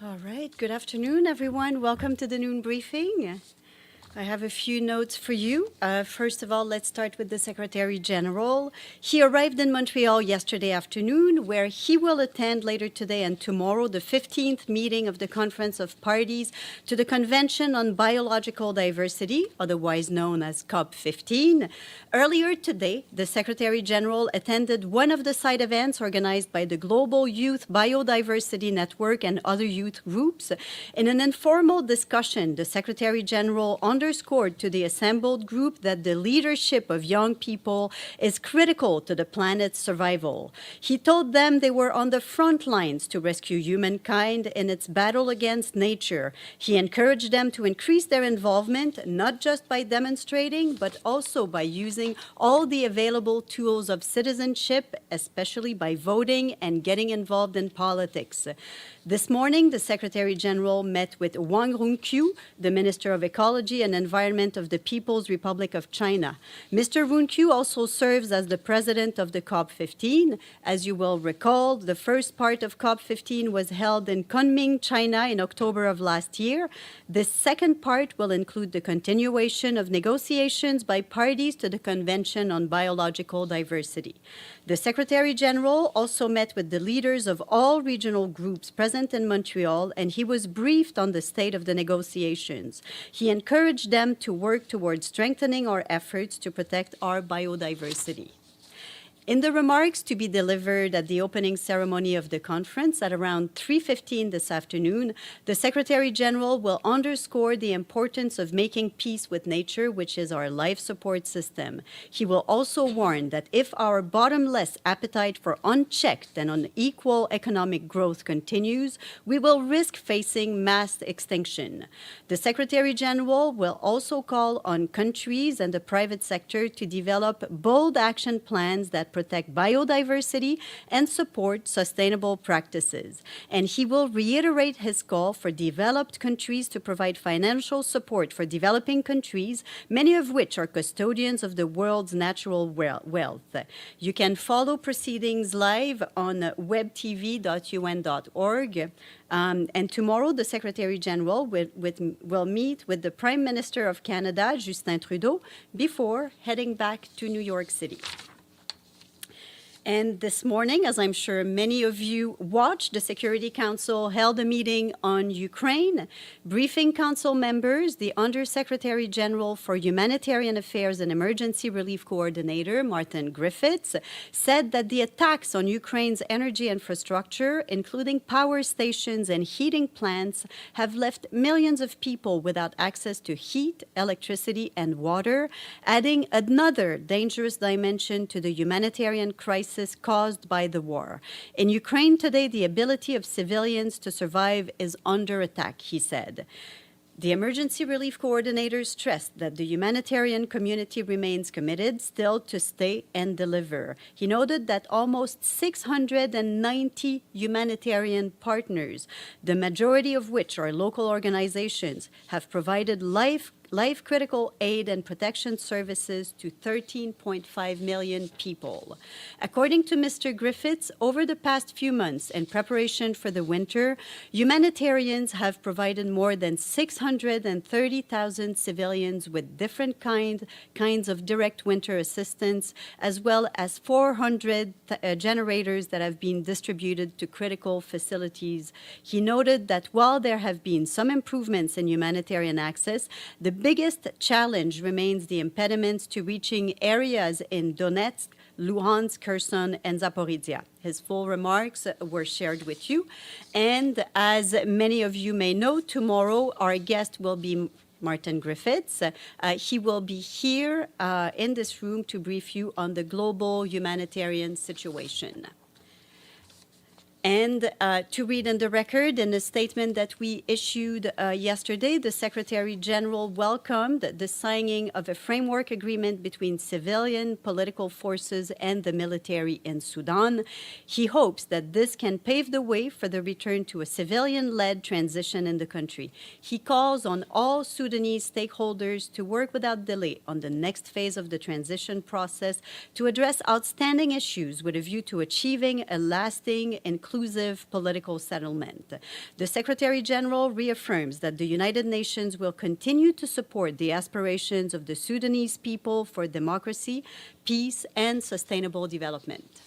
All right, good afternoon, everyone. Welcome to the noon briefing. I have a few notes for you. First of all, let's start with the Secretary General. He arrived in Montreal yesterday afternoon, where he will attend later today and tomorrow the 15th meeting of the Conference of Parties to the Convention on Biological Diversity, otherwise known as COP15. Earlier today, the Secretary General attended one of the side events organized by the Global Youth Biodiversity Network and other youth groups. In an informal discussion, the Secretary General underscored to the assembled group that the leadership of young people is critical to the planet's survival. He told them they were on the front lines to rescue humankind in its battle against nature. He encouraged them to increase their involvement, not just by demonstrating, but also by using all the available tools of citizenship, especially by voting and getting involved in politics. This morning, the Secretary General met with Wang Runqiu, the Minister of Ecology and Environment of the People's Republic of China. Mr. Runqiu also serves as the president of the COP15. As you will recall, the first part of COP15 was held in Kunming, China in October of last year. The second part will include the continuation of negotiations by parties to the Convention on Biological Diversity. The Secretary General also met with the leaders of all regional groups present in Montreal, and he was briefed on the state of the negotiations. He encouraged them to work towards strengthening our efforts to protect our biodiversity. In the remarks to be delivered at the opening ceremony of the conference at around 3:15 this afternoon, the Secretary General will underscore the importance of making peace with nature, which is our life support system. He will also warn that if our bottomless appetite for unchecked and unequal economic growth continues, we will risk facing mass extinction. The Secretary General will also call on countries and the private sector to develop bold action plans that protect biodiversity and support sustainable practices. And he will reiterate his call for developed countries to provide financial support for developing countries, many of which are custodians of the world's natural wealth. You can follow proceedings live on webtv.un.org. And tomorrow, the Secretary General will meet with the Prime Minister of Canada, Justin Trudeau, before heading back to New York City. And this morning, as I'm sure many of you watched, the Security Council held a meeting on Ukraine. Briefing Council members, the Undersecretary General for Humanitarian Affairs and Emergency Relief Coordinator, Martin Griffiths, said that the attacks on Ukraine's energy infrastructure, including power stations and heating plants, have left millions of people without access to heat, electricity, and water, adding another dangerous dimension to the humanitarian crisis caused by the war. In Ukraine today, the ability of civilians to survive is under attack, he said. The emergency relief coordinator stressed that the humanitarian community remains committed still to stay and deliver. He noted that almost 690 humanitarian partners, the majority of which are local organizations, have provided life-critical aid and protection services to 13.5 million people. According to Mr. Griffiths, over the past few months, in preparation for the winter, humanitarians have provided more than 630,000 civilians with different kinds of direct winter assistance, as well as 400 generators that have been distributed to critical facilities. He noted that while there have been some improvements in humanitarian access, the biggest challenge remains the impediments to reaching areas in Donetsk, Luhansk, Kherson, and Zaporizhia. His full remarks were shared with you. And as many of you may know, tomorrow our guest will be Martin Griffiths. He will be here in this room to brief you on the global humanitarian situation. And to read in the record, in a statement that we issued yesterday, the Secretary General welcomed the signing of a framework agreement between civilian political forces and the military in Sudan. He hopes that this can pave the way for the return to a civilian-led transition in the country. He calls on all Sudanese stakeholders to work without delay on the next phase of the transition process to address outstanding issues with a view to achieving a lasting, inclusive inclusive political settlement. The Secretary General reaffirms that the United Nations will continue to support the aspirations of the Sudanese people for democracy, peace, and sustainable development.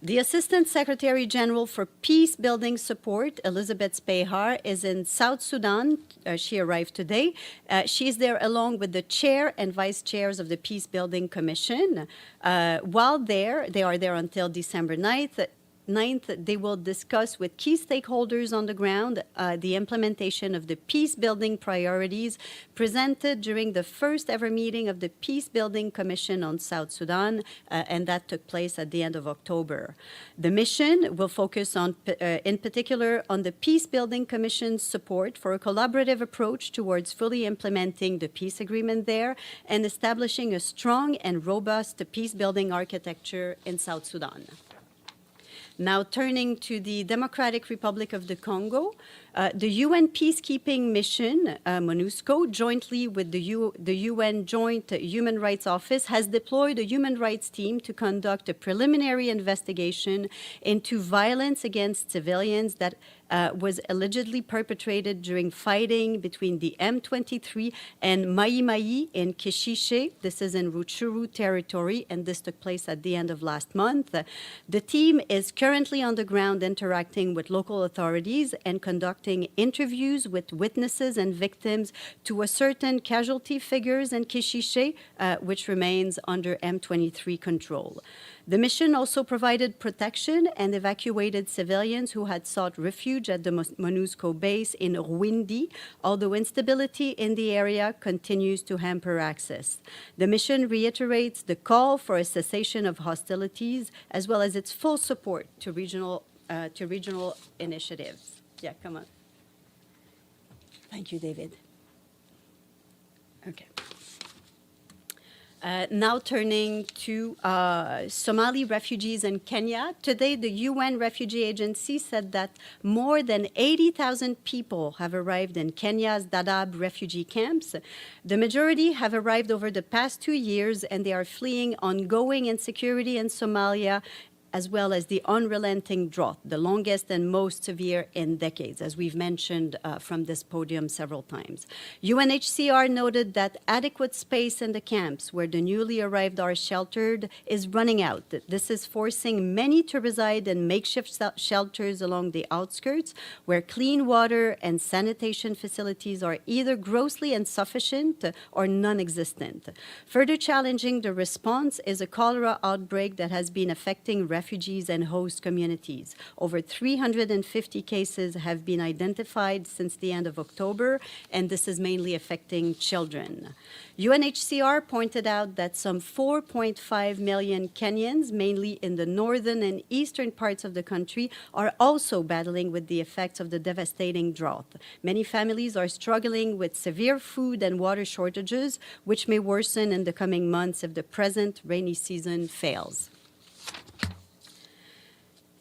The Assistant Secretary General for Peace Building Support, Elizabeth Spehar, is in South Sudan. She arrived today. She is there along with the chair and vice chairs of the Peace Building Commission. While they are there until December 9th. They will discuss with key stakeholders on the ground the implementation of the peace-building priorities presented during the first ever meeting of the Peace Building Commission on South Sudan, and that took place at the end of October. The mission will focus on, in particular, on the Peace Building Commission's support for a collaborative approach towards fully implementing the peace agreement there and establishing a strong and robust peace-building architecture in South Sudan. Now turning to the Democratic Republic of the Congo, the UN Peacekeeping Mission, MONUSCO, jointly with the UN Joint Human Rights Office, has deployed a human rights team to conduct a preliminary investigation into violence against civilians that was allegedly perpetrated during fighting between the M23 and Mai Mai in Kishishe. This is in Rutshuru territory, and this took place at the end of last month. The team is currently on the ground interacting with local authorities and conducting interviews with witnesses and victims to ascertain casualty figures in Kishishe, which remains under M23 control. The mission also provided protection and evacuated civilians who had sought refuge at the MONUSCO base in Rwindi, although instability in the area continues to hamper access. The mission reiterates the call for a cessation of hostilities, as well as its full support to regional initiatives. Yeah, come on. Thank you, David. Okay. Now turning to Somali refugees in Kenya. Today, the UN Refugee Agency said that more than 80,000 people have arrived in Kenya's Dadaab refugee camps. The majority have arrived over the past 2 years, and they are fleeing ongoing insecurity in Somalia, as well as the unrelenting drought, the longest and most severe in decades, as we've mentioned from this podium several times. UNHCR noted that adequate space in the camps where the newly arrived are sheltered is running out. This is forcing many to reside in makeshift shelters along the outskirts, where clean water and sanitation facilities are either grossly insufficient or non-existent. Further challenging the response is a cholera outbreak that has been affecting refugees and host communities. Over 350 cases have been identified since the end of October, and this is mainly affecting children. UNHCR pointed out that some 4.5 million Kenyans, mainly in the northern and eastern parts of the country, are also battling with the effects of the devastating drought. Many families are struggling with severe food and water shortages, which may worsen in the coming months if the present rainy season fails.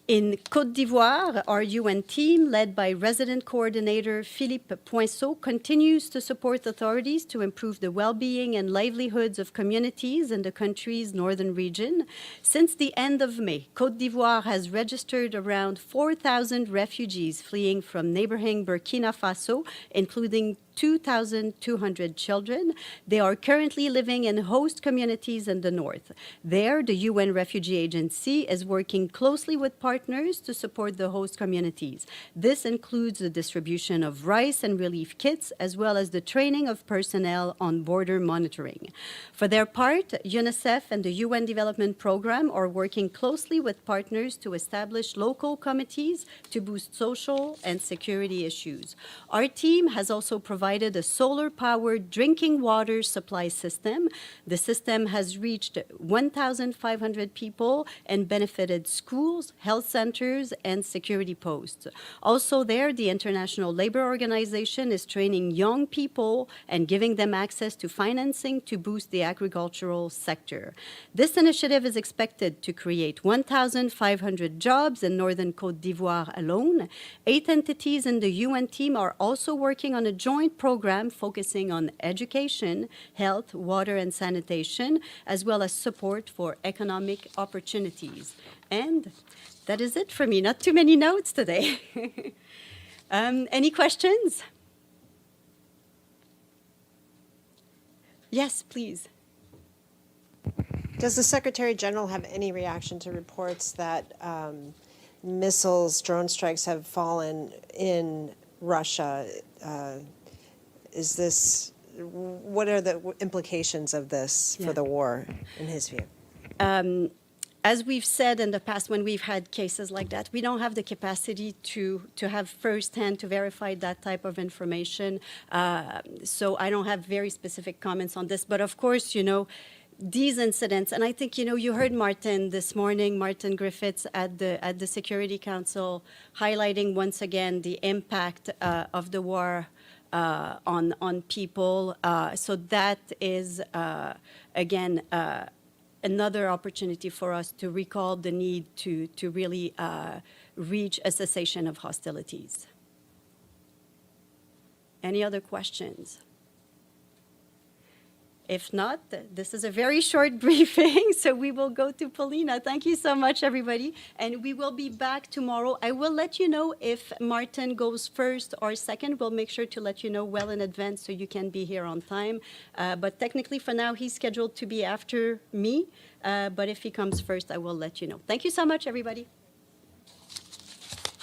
In Côte d'Ivoire, our UN team, led by resident coordinator Philippe Poinceau, continues to support authorities to improve the well-being and livelihoods of communities in the country's northern region. Since the end of May, Côte d'Ivoire has registered around 4,000 refugees fleeing from neighboring Burkina Faso, including 2,200 children. They are currently living in host communities in the north. There, the UN Refugee Agency is working closely with partners to support the host communities. This includes the distribution of rice and relief kits, as well as the training of personnel on border monitoring. For their part, UNICEF and the UN Development Program are working closely with partners to establish local committees to boost social and security issues. Our team has also provided a solar-powered drinking water supply system. The system has reached 1,500 people and benefited schools, health centers, and security posts. Also there, the International Labour Organization is training young people and giving them access to financing to boost the agricultural sector. This initiative is expected to create 1,500 jobs in northern Côte d'Ivoire alone. 8 entities in the UN team are also working on a joint program focusing on education, health, water, and sanitation, as well as support for economic opportunities. And That is it for me. Not too many notes today. Any questions? Yes, please. Does the Secretary General have any reaction to reports that missiles, drone strikes have fallen in Russia? What are the implications of this for the war, in his view? As we've said in the past when we've had cases like that, we don't have the capacity to have firsthand to verify that type of information. So I don't have very specific comments on this. But of course, these incidents, and I think, you heard Martin this morning, Martin Griffiths at the Security Council, highlighting once again the impact of the war on people. So that is, again, another opportunity for us to recall the need to really reach a cessation of hostilities. Any other questions? If not, this is a very short briefing, so we will go to Paulina. Thank you so much, everybody. And we will be back tomorrow. I will let you know if Martin goes first or second. We'll make sure to let you know well in advance so you can be here on time. But technically, for now, he's scheduled to be after me. But if he comes first, I will let you know. Thank you so much, everybody.